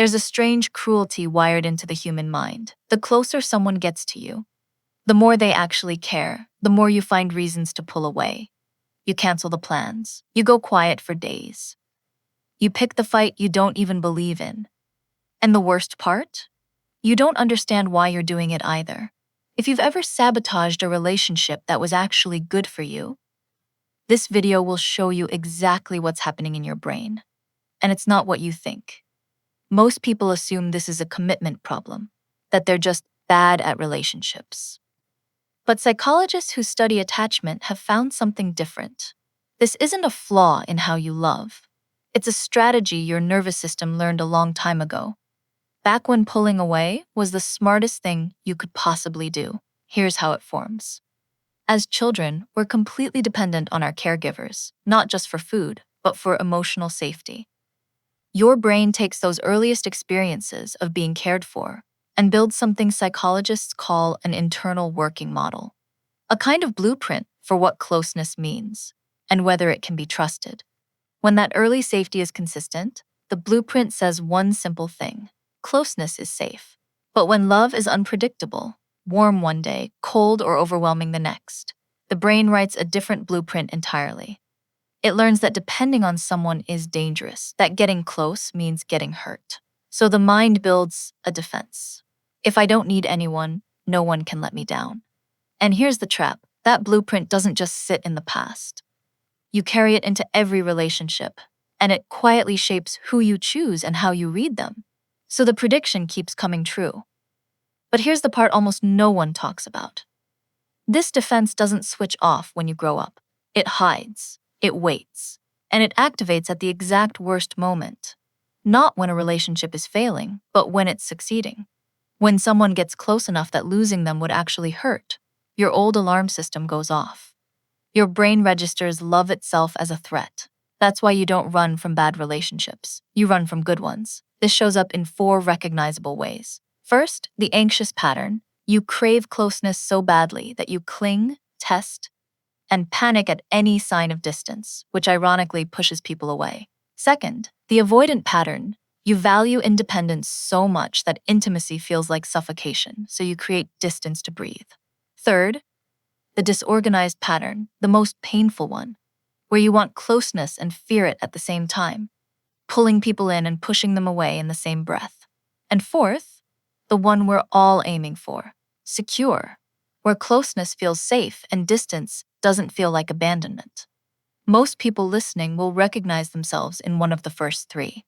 There's a strange cruelty wired into the human mind. The closer someone gets to you, the more they actually care, the more you find reasons to pull away. You cancel the plans. You go quiet for days. You pick the fight you don't even believe in. And the worst part? You don't understand why you're doing it either. If you've ever sabotaged a relationship that was actually good for you, this video will show you exactly what's happening in your brain. And it's not what you think. Most people assume this is a commitment problem, that they're just bad at relationships. But psychologists who study attachment have found something different. This isn't a flaw in how you love. It's a strategy your nervous system learned a long time ago. Back when pulling away was the smartest thing you could possibly do. Here's how it forms. As children, we're completely dependent on our caregivers, not just for food, but for emotional safety. Your brain takes those earliest experiences of being cared for and builds something psychologists call an internal working model, a kind of blueprint for what closeness means and whether it can be trusted. When that early safety is consistent, the blueprint says one simple thing: closeness is safe. But when love is unpredictable, warm one day, cold or overwhelming the next, the brain writes a different blueprint entirely. It learns that depending on someone is dangerous, that getting close means getting hurt. So the mind builds a defense. If I don't need anyone, no one can let me down. And here's the trap: that blueprint doesn't just sit in the past. You carry it into every relationship, and it quietly shapes who you choose and how you read them. So the prediction keeps coming true. But here's the part almost no one talks about. This defense doesn't switch off when you grow up. It hides, it waits, and it activates at the exact worst moment. Not when a relationship is failing, but when it's succeeding. When someone gets close enough that losing them would actually hurt, your old alarm system goes off. Your brain registers love itself as a threat. That's why you don't run from bad relationships. You run from good ones. This shows up in 4 recognizable ways. First, the anxious pattern. You crave closeness so badly that you cling, test, and panic at any sign of distance, which ironically pushes people away. Second, the avoidant pattern. You value independence so much that intimacy feels like suffocation, so you create distance to breathe. Third, the disorganized pattern, the most painful one, where you want closeness and fear it at the same time, pulling people in and pushing them away in the same breath. And fourth, the one we're all aiming for, secure, where closeness feels safe and distance doesn't feel like abandonment. Most people listening will recognize themselves in one of the first 3.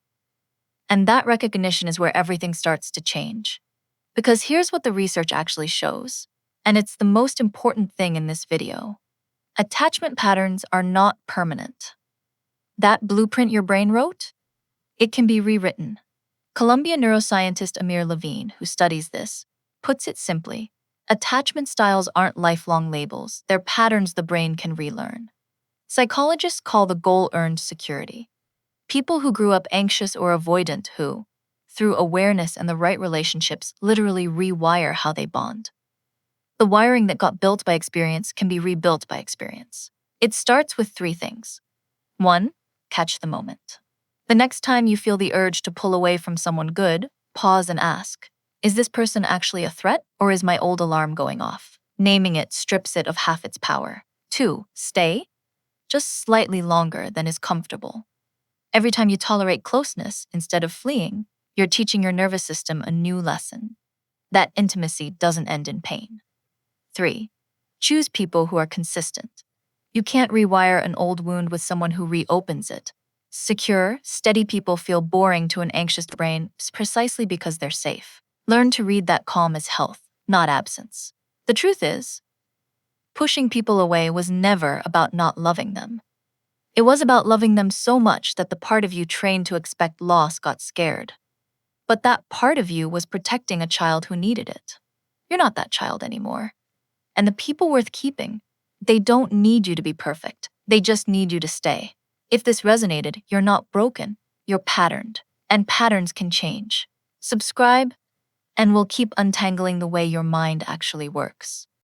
And that recognition is where everything starts to change. Because here's what the research actually shows, and it's the most important thing in this video. Attachment patterns are not permanent. That blueprint your brain wrote? It can be rewritten. Columbia neuroscientist Amir Levine, who studies this, puts it simply: attachment styles aren't lifelong labels, they're patterns the brain can relearn. Psychologists call the goal earned security. People who grew up anxious or avoidant who, through awareness and the right relationships, literally rewire how they bond. The wiring that got built by experience can be rebuilt by experience. It starts with 3 things. 1, catch the moment. The next time you feel the urge to pull away from someone good, pause and ask, is this person actually a threat, or is my old alarm going off? Naming it strips it of half its power. 2, stay, just slightly longer than is comfortable. Every time you tolerate closeness instead of fleeing, you're teaching your nervous system a new lesson: that intimacy doesn't end in pain. 3, choose people who are consistent. You can't rewire an old wound with someone who reopens it. Secure, steady people feel boring to an anxious brain precisely because they're safe. Learn to read that calm as health, not absence. The truth is, pushing people away was never about not loving them. It was about loving them so much that the part of you trained to expect loss got scared. But that part of you was protecting a child who needed it. You're not that child anymore. And the people worth keeping, they don't need you to be perfect. They just need you to stay. If this resonated, you're not broken. You're patterned. And patterns can change. Subscribe, and we'll keep untangling the way your mind actually works.